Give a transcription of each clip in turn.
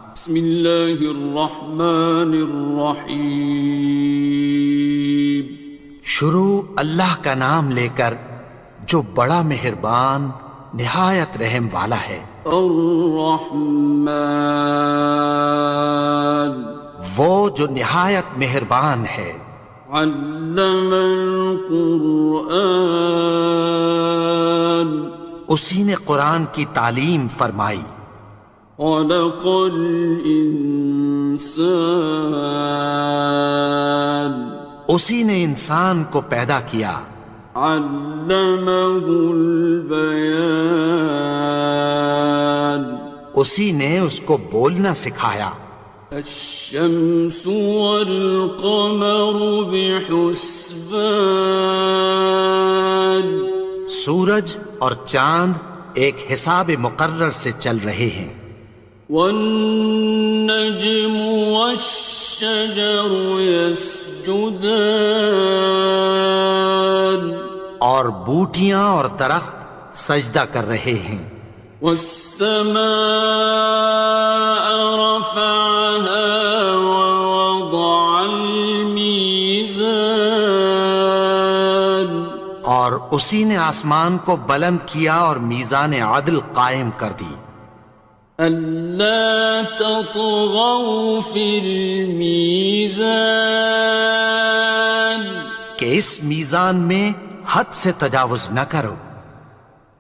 بسم اللہ الرحمن الرحیم۔ شروع اللہ کا نام لے کر جو بڑا مہربان نہایت رحم والا ہے۔ الرحمن، وہ جو نہایت مہربان ہے۔ علم القرآن، اسی نے قرآن کی تعلیم فرمائی۔ خلق الانسان، اسی نے انسان کو پیدا کیا۔ علمہ البیان، اسی نے اس کو بولنا سکھایا۔ الشمس والقمر بحسبان، سورج اور چاند ایک حساب مقرر سے چل رہے ہیں۔ والنجم والشجر يسجدان، اور بوٹیاں اور درخت سجدہ کر رہے ہیں۔ والسماء رفعها ووضع الميزان، اور اسی نے آسمان کو بلند کیا اور میزان عدل قائم کر دی۔ ألا تطغوا في الميزان، کہ اس میزان میں حد سے تجاوز نہ کرو۔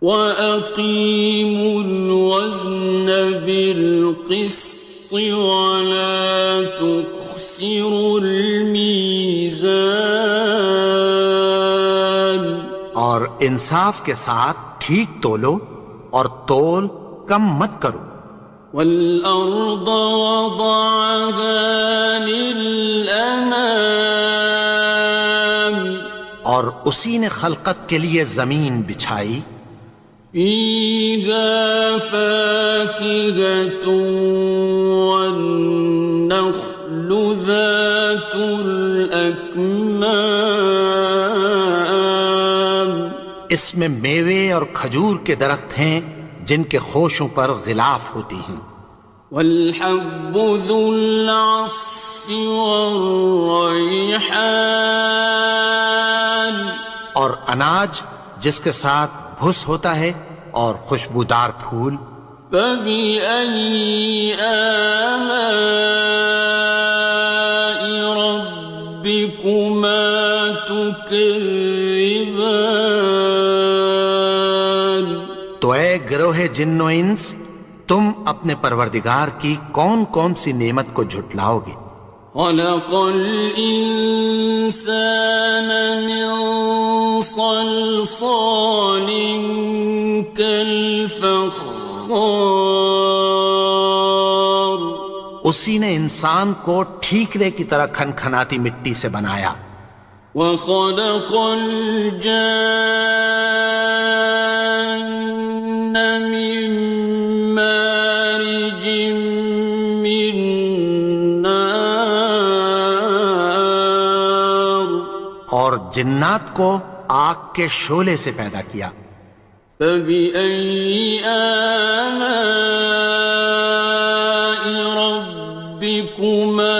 وَأَقِيمُوا الْوَزْنَ بِالْقِسْطِ وَلَا تُخْسِرُوا الْمِيزَانَ، اور انصاف کے ساتھ ٹھیک تولو اور تول کم مت کرو۔ وَالْأَرْضَ وَضَعَهَا لِلْأَنَامِ، اور اسی نے خلقت کے لیے زمین بچھائی۔ فِيهَا فَاكِهَةٌ وَالنَّخْلُ ذَاتُ الْأَكْمَامِ، اس میں میوے اور کھجور کے درخت ہیں جن کے خوشوں پر غلاف ہوتی ہیں۔ وَالْحَبُّ ذُو الْعَصْفِ وَالرَّيْحَانِ، اور اناج جس کے ساتھ بھس ہوتا ہے اور خوشبودار پھول۔ فَبِأَيِّ آلَاءِ رَبِّكُمَا تُكَذِّبَانِ، تو اے گروہ جن و انس، تم اپنے پروردگار کی کون کون سی نعمت کو جھٹلاؤ گے؟ خَلَقَ الْإِنسَانَ مِنْ صَلْصَالٍ كَالْفَخَّارِ، اسی نے انسان کو ٹھیکرے کی طرح کھنکھناتی مٹی سے بنایا۔ وَخَلَقَ الْجَانَّ مِن مَّارِجٍ مِّن نَّارٍ، اور جنات کو آگ کے شعلے سے پیدا کیا۔ فَبِأَيِّ آلَاءِ رَبِّكُمَا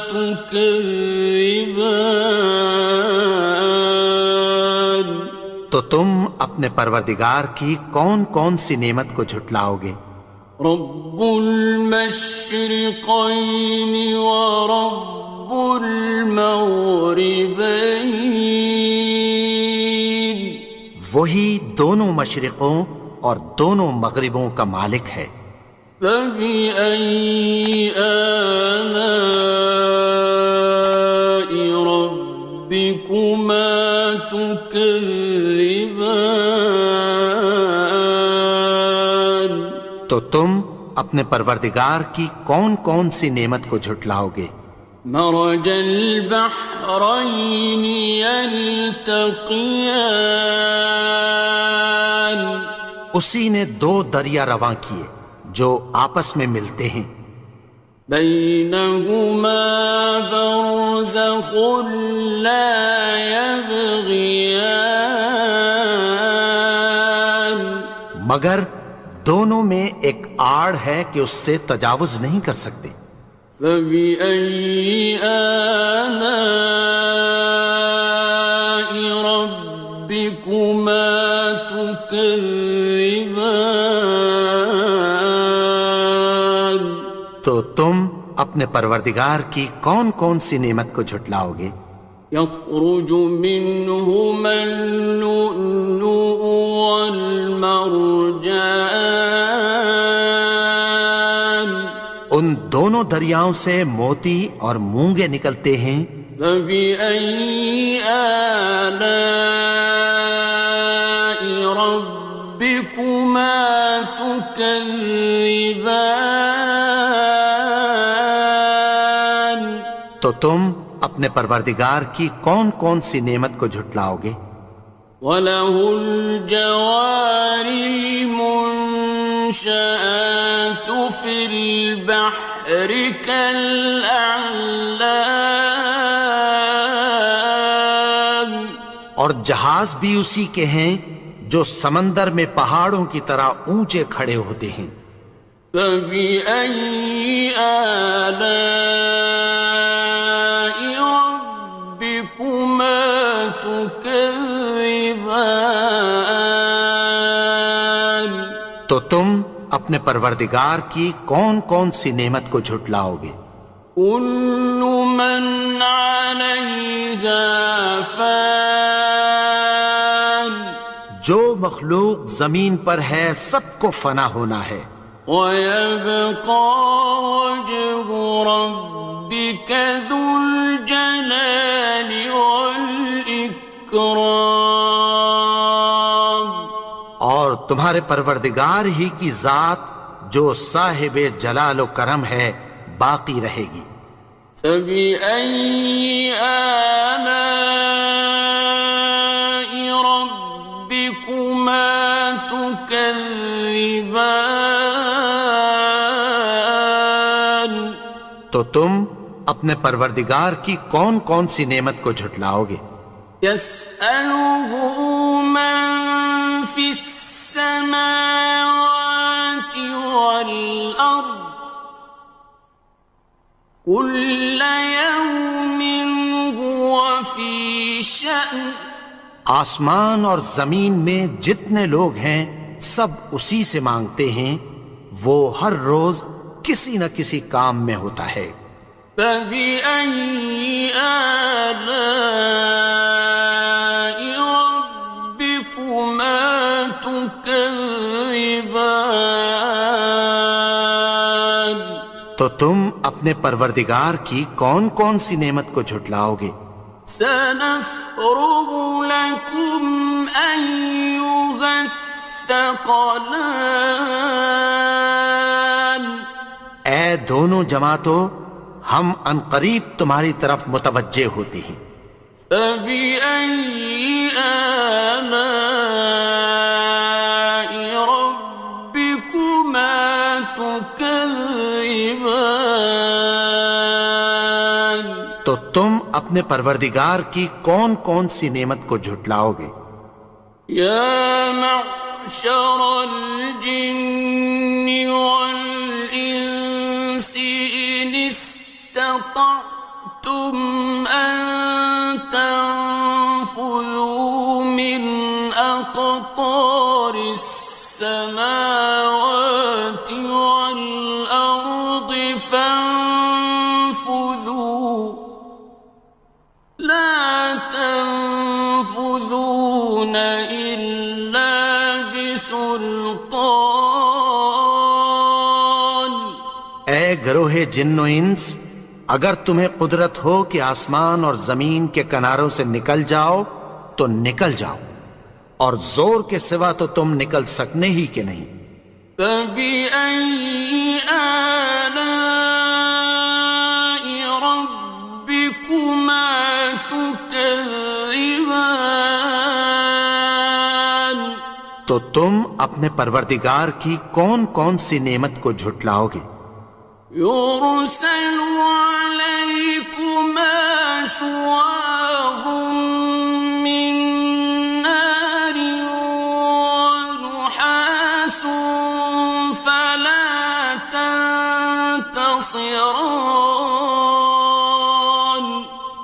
تُكَذِّبَانِ، تو تم اپنے پروردگار کی کون کون سی نعمت کو جھٹلاؤ گے؟ رب المشرقین ورب المغربین، وہی دونوں مشرقوں اور دونوں مغربوں کا مالک ہے۔ فَبِأَيِّ آلَاءِ رَبِّكُمَا تُكَذِّبَانِ، تو تم اپنے پروردگار کی کون کون سی نعمت کو جھٹلاؤ گے؟ مرج البحرین یلتقیان، اسی نے دو دریا رواں کیے جو آپس میں ملتے ہیں۔ بینہما برزخ لا یبغیان، مگر دونوں میں ایک آڑ ہے کہ اس سے تجاوز نہیں کر سکتے۔ فبأي آلاء ربكما تكذبان؟ تو تم اپنے پروردگار کی کون کون سی نعمت کو جھٹلاؤ گے؟ يخرج منهما اللؤلؤ والمرجان ان دونوں دریاؤں سے موتی اور مونگے نکلتے ہیں۔ فبأي آلاء ربكما تكذبان؟ تو تم اپنے پروردگار کی کون کون سی نعمت کو جھٹلاؤ گے؟ وَلَهُ الْجَوَارِ الْمُنشَآتُ فِي الْبَحْرِ كَالْأَعْلَامِ، اور جہاز بھی اسی کے ہیں جو سمندر میں پہاڑوں کی طرح اونچے کھڑے ہوتے ہیں۔ فَبِأَيِّ آلَاءِ رَبِّكُمَا تُكَذِّبَانِ؟ تو تم اپنے پروردگار کی کون کون سی نعمت کو جھٹلاؤ گے؟ كُلُّ مَنْ عَلَيْهَا فَانٍ، جو مخلوق زمین پر ہے سب کو فنا ہونا ہے۔ وَيَبْقَى وَجْهُ رَبِّكَ ذُو الْجَلَالِ وَالْإِكْرَامِ، اور تمہارے پروردگار ہی کی ذات جو صاحب جلال و کرم ہے باقی رہے گی۔ فَبِأَيِّ آلَاءِ رَبِّكُمَا تُكَذِّبَانِ؟ تو تم اپنے پروردگار کی کون کون سی نعمت کو جھٹلاؤ گے؟ يَسْأَلُهُ مَن فِي السَّمَاوَاتِ وَالْأَرْضِ كُلَّ يَوْمٍ هُوَ فِي شَأْنٍ، آسمان اور زمین میں جتنے لوگ ہیں سب اسی سے مانگتے ہیں، وہ ہر روز کسی نہ کسی کام میں ہوتا ہے۔ فَبِأَيِّ آلَاءِ رَبِّكُمَا تُكَذِّبَانِ؟ تو تم اپنے پروردگار کی کون کون سی نعمت کو جھٹلاؤ گے؟ سَنَفْرُغُ لَكُمْ أَيُّهَ الثَّقَلَانِ، اے دونوں جماعتوں، ہم عنقریب تمہاری طرف متوجہ ہوتے ہیں۔ فَبِأَيِّ آلَاءِ رَبِّكُمَا تُكَذِّبَانِ؟ تو تم اپنے پروردگار کی کون کون سی نعمت کو جھٹلاؤ گے؟ يَا مَعْشَرَ الْجِنِّ وَالْإِنسِ إِنِ اسْتَطَعْتُمْ أَن تَنفُذُوا مِنْ أَقْطَارِ السَّمَاوَاتِ وَالْأَرْضِ فَانفُذُوا لَا تَنفُذُونَ إِلَّا بِسُلْطَانٍ۔ اے گروہ جن و انس، اگر تمہیں قدرت ہو کہ آسمان اور زمین کے کناروں سے نکل جاؤ تو نکل جاؤ، اور زور کے سوا تو تم نکل سکنے ہی کہ نہیں۔ فَبِأَيِّ آلَاءِ رَبِّكُمَا تُكَذِّبَانِ؟ تو تم اپنے پروردگار کی کون کون سی نعمت کو جھٹلاؤ گے؟ يُرْسَلُ عَلَيْكُمَا شُوَاظٌ مِّن نَّارٍ وَنُحَاسٌ خاصران.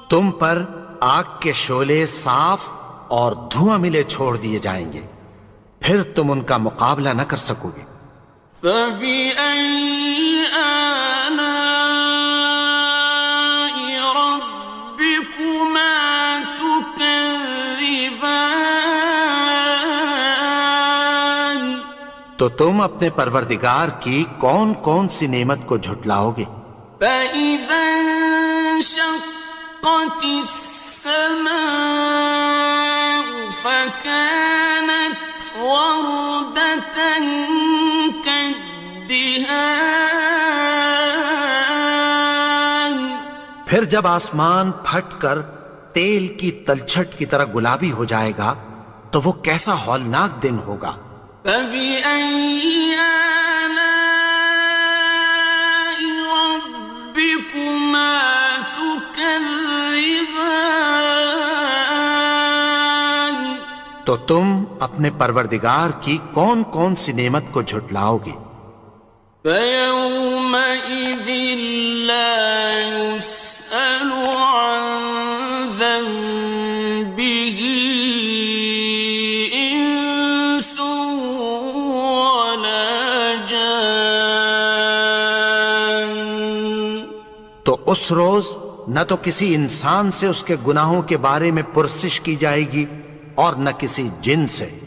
تم پر آگ کے شعلے صاف اور دھواں ملے چھوڑ دیے جائیں گے، پھر تم ان کا مقابلہ نہ کر سکو گے۔ فبأي آلاء ربكما تكذبان. تو تم اپنے پروردگار کی کون کون سی نعمت کو جھٹلاؤ گے؟ فإذا انشقت السماء فكانت وردة كالدهان. پھر جب آسمان پھٹ کر تیل کی تلچھٹ کی طرح گلابی ہو جائے گا تو وہ کیسا ہولناک دن ہوگا۔ فبأي آلاء ربكما تكذبان. تو تم اپنے پروردگار کی کون کون سی نعمت کو جھٹلاؤ گے؟ فيومئذ لا يسأل عن ذنبه إنس ولا جان. تو اس روز نہ تو کسی انسان سے اس کے گناہوں کے بارے میں پرسش کی جائے گی اور نہ کسی جن سے۔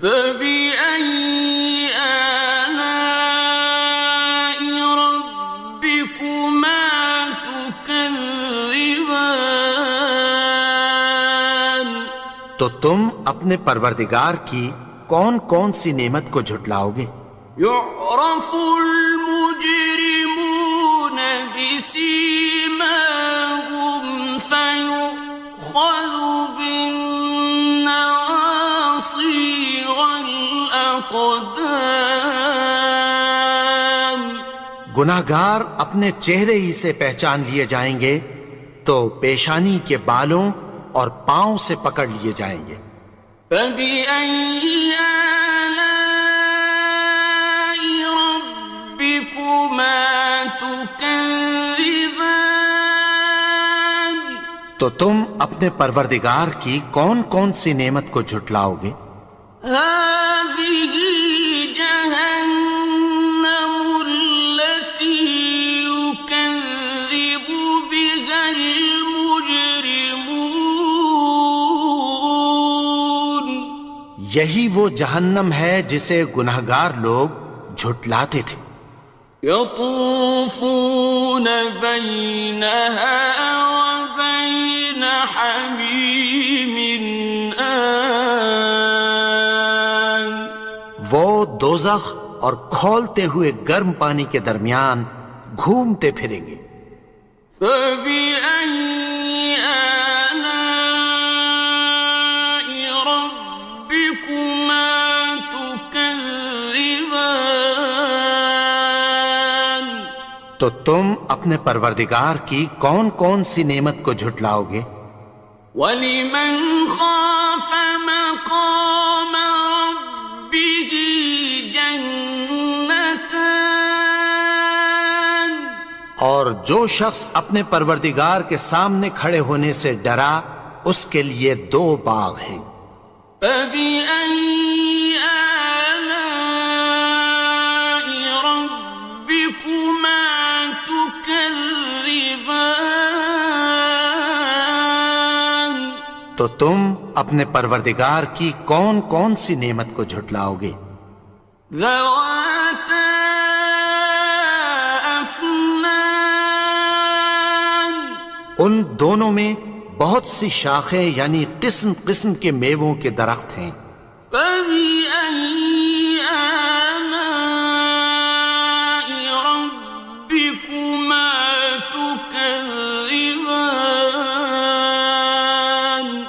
فبأي آلاء ربكما تكذبان. تو تم اپنے پروردگار کی کون کون سی نعمت کو جھٹلاؤ گے؟ يعرف المجرمون بسيماهم فيؤخذ بالنواصي والأقدام. گناہگار اپنے چہرے ہی سے پہچان لیے جائیں گے تو پیشانی کے بالوں اور پاؤں سے پکڑ لیے جائیں گے۔ فبأي آلاء ربكما تكذبان. تو تم اپنے پروردگار کی کون کون سی نعمت کو جھٹلاؤ گے؟ هذه جهنم التي يكذب بها المجرمون. یہی وہ جہنم ہے جسے گناہگار لوگ جھٹلاتے تھے۔ يطوفون بينها وبين حميم آن. وہ دوزخ اور کھولتے ہوئے گرم پانی کے درمیان گھومتے پھریں گے۔ فبأي آلاء ربكما تكذبان. تو تم اپنے پروردگار کی کون کون سی نعمت کو جھٹلاؤ گے؟ وَلِمَنْ خَافَ مَقَامَ رَبِّهِ جَنَّتَانِ. اور جو شخص اپنے پروردگار کے سامنے کھڑے ہونے سے ڈرا اس کے لیے دو باغ ہیں۔ فَبِأَيِّ آلَاءِ رَبِّكُمَا تُكَذِّبَانِ. تو تم اپنے پروردگار کی کون کون سی نعمت کو جھٹلاؤ گے؟ ذَوَاتَا أَفْنَانٍ. ان دونوں میں بہت سی شاخیں یعنی قسم قسم کے میووں کے درخت ہیں۔ فَبِأَيِّ آلَاءِ رَبِّكُمَا تُكَذِّبَانِ.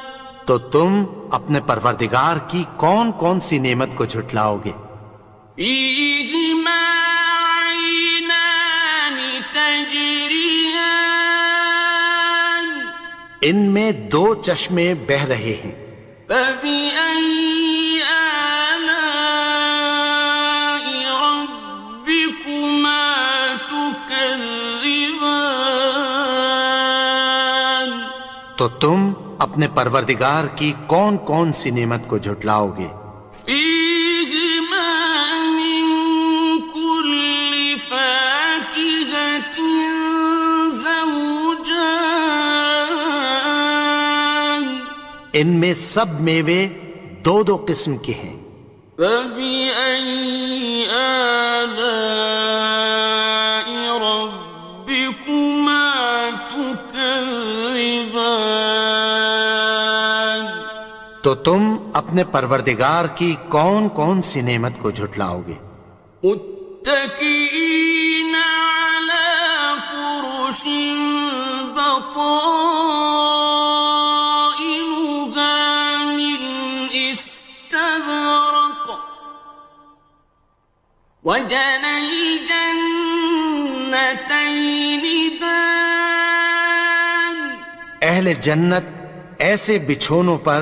تو تم اپنے پروردگار کی کون کون سی نعمت کو جھٹلاؤ گے؟ فِيهِمَا عَيْنَانِ تَجْرِيَانِ. ان میں دو چشمے بہہ رہے ہیں۔ فَبِأَيِّ آلَاءِ رَبِّكُمَا تُكَذِّبَانِ. تكذبان تو تم اپنے پروردگار کی کون کون سی نعمت کو جھٹلاؤ گے؟ فيهما من كل فاكهة زوجان ان میں سب میوے دو دو قسم کے ہیں۔ فبأي آلاء ربكما تكذبان تو تم اپنے پروردگار کی کون کون سی نعمت کو جھٹلاؤ گے؟ متكئين على فرش بطائنها من استبرق وجنى الجنتين دان اہل جنت ایسے بچھونوں پر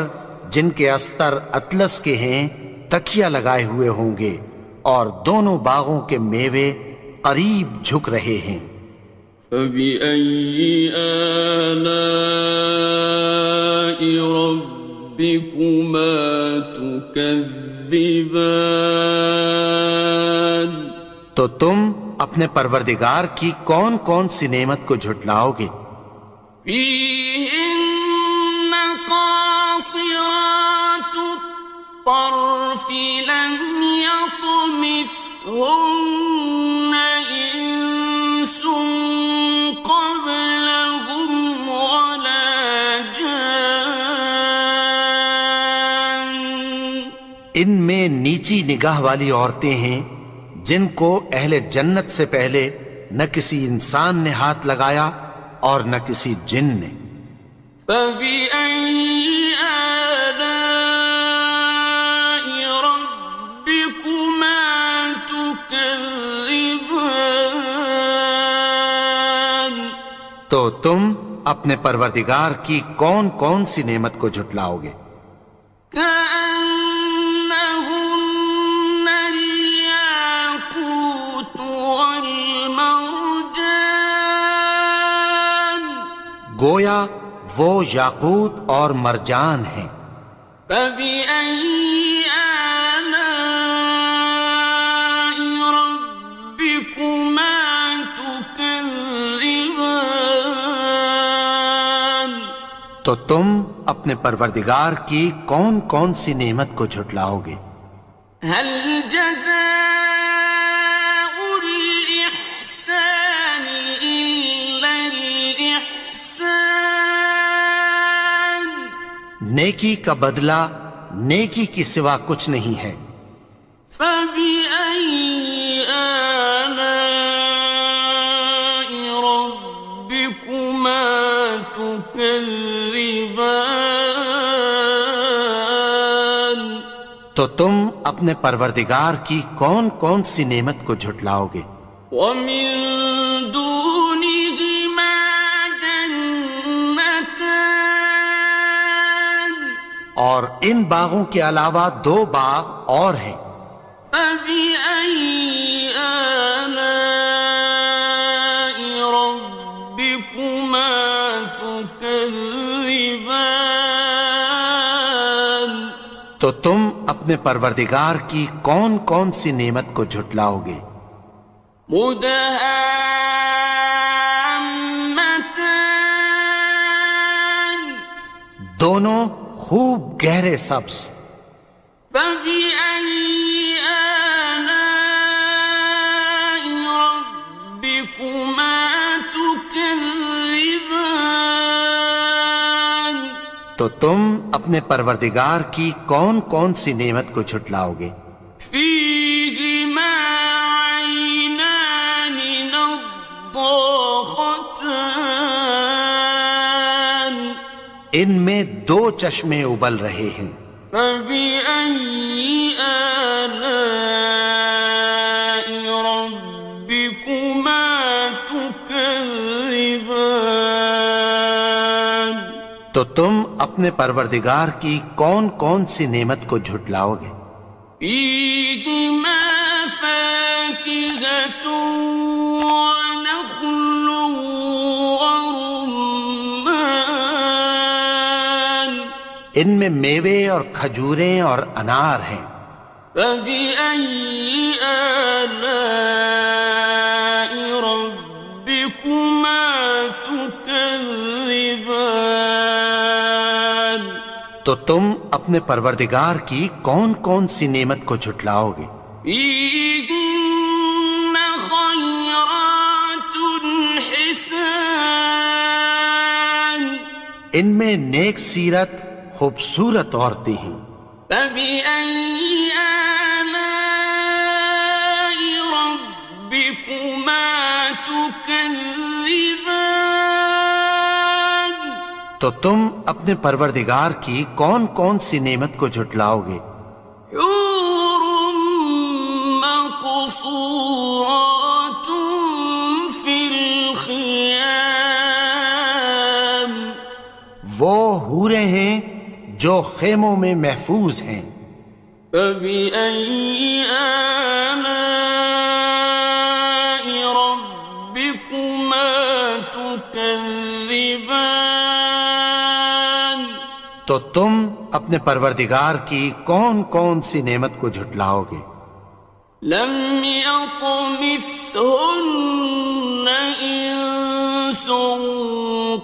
جن کے استر اطلس کے ہیں تکیہ لگائے ہوئے ہوں گے، اور دونوں باغوں کے میوے قریب جھک رہے ہیں۔ فبأي آلاء ربكما تكذبان تو تم اپنے پروردگار کی کون کون سی نعمت کو جھٹلاؤ گے؟ فيهن قاصرات الطرف لم يطمثهن إنس قبلهم ولا جان ان میں نیچی نگاہ والی عورتیں ہیں جن کو اہل جنت سے پہلے نہ کسی انسان نے ہاتھ لگایا اور نہ کسی جن نے۔ فبأي آلاء ربكما تكذبان تو تم اپنے پروردگار کی کون کون سی نعمت کو جھٹلاؤ گے؟ كأنهن الياقوت والمرجان گویا وہ یاقوت اور مرجان ہیں۔ فبأي آلاء ربكما تكذبان تو تم اپنے پروردگار کی کون کون سی نعمت کو جھٹلاؤ گے؟ هل جزاء الإحسان إلا الإحسان نیکی کا بدلہ نیکی کی سوا کچھ نہیں ہے۔ فبأي آلاء ربكما تكذبان تو تم اپنے پروردگار کی کون کون سی نعمت کو جھٹلاؤ گے؟ ومن دونهما جنتان اور ان باغوں کے علاوہ دو باغ اور ہیں۔ فبأي آلاء ربكما تكذبان تو تم اپنے پروردگار کی کون کون سی نعمت کو جھٹلاؤ گے؟ مدهامتان دونوں خوب گہرے سبز۔ فبأي آلاء ربكما تكذبان تو تم اپنے پروردگار کی کون کون سی نعمت کو جھٹلاؤ گے؟ فيهما عينان نضاختان ان میں دو چشمے ابل رہے ہیں۔ فبأي آلاء ربكما تكذبان تو تم اپنے پروردگار کی کون کون سی نعمت کو جھٹلاؤ گے؟ فيهما فاكهة ونخل ان میں میوے اور کھجوریں اور انار ہیں۔ فبأي آلاء ربكما تكذبان؟ تو تم اپنے پروردگار کی کون کون سی نعمت کو جھٹلاؤ گے؟ فيهن خيرات حسان، ان میں نیک سیرت خوبصورت عورتیں ہیں۔ فبأي آلاء ربكما تكذبان؟ تو تم اپنے پروردگار کی کون کون سی نعمت کو جھٹلاؤ گے؟ حور مقصورات في الخيام، وہ حوریں ہیں جو خیموں میں محفوظ ہیں۔ فبأي آلاء ربكما تكذبان؟ تو تم اپنے پروردگار کی کون کون سی نعمت کو جھٹلاؤ گے؟ لم يطمثهن إنس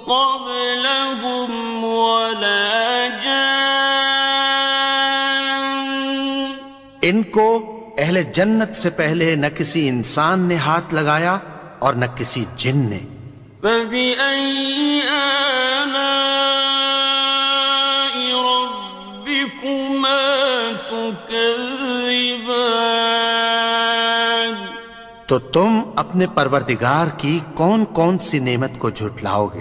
قبلهم ولا جان، ان کو اہل جنت سے پہلے نہ کسی انسان نے ہاتھ لگایا اور نہ کسی جن نے۔ فبأي آلاء ربكما تكذبان؟ تو تم اپنے پروردگار کی کون کون سی نعمت کو جھٹلاؤ گے؟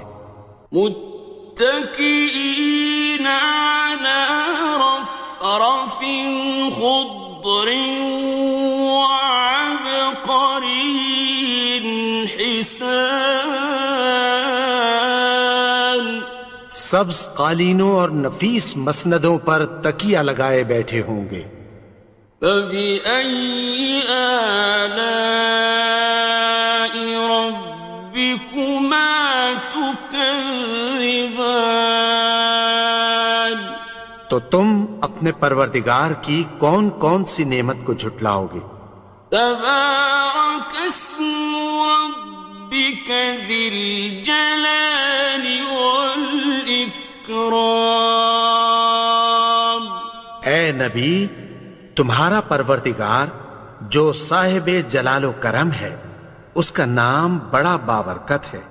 متكئين على رفرف خضر وعبقري حسان، سبز قالینوں اور نفیس مسندوں پر تکیہ لگائے بیٹھے ہوں گے۔ فبأي آلاء ربكما تكذبان؟ تو تم اپنے پروردگار کی کون کون سی نعمت کو جھٹلاؤ گے؟ تبارك اسم ربك ذي الجلال والإكرام۔ اے نبی، تمہارا پروردگار جو صاحب جلال و کرم ہے، اس کا نام بڑا بابرکت ہے۔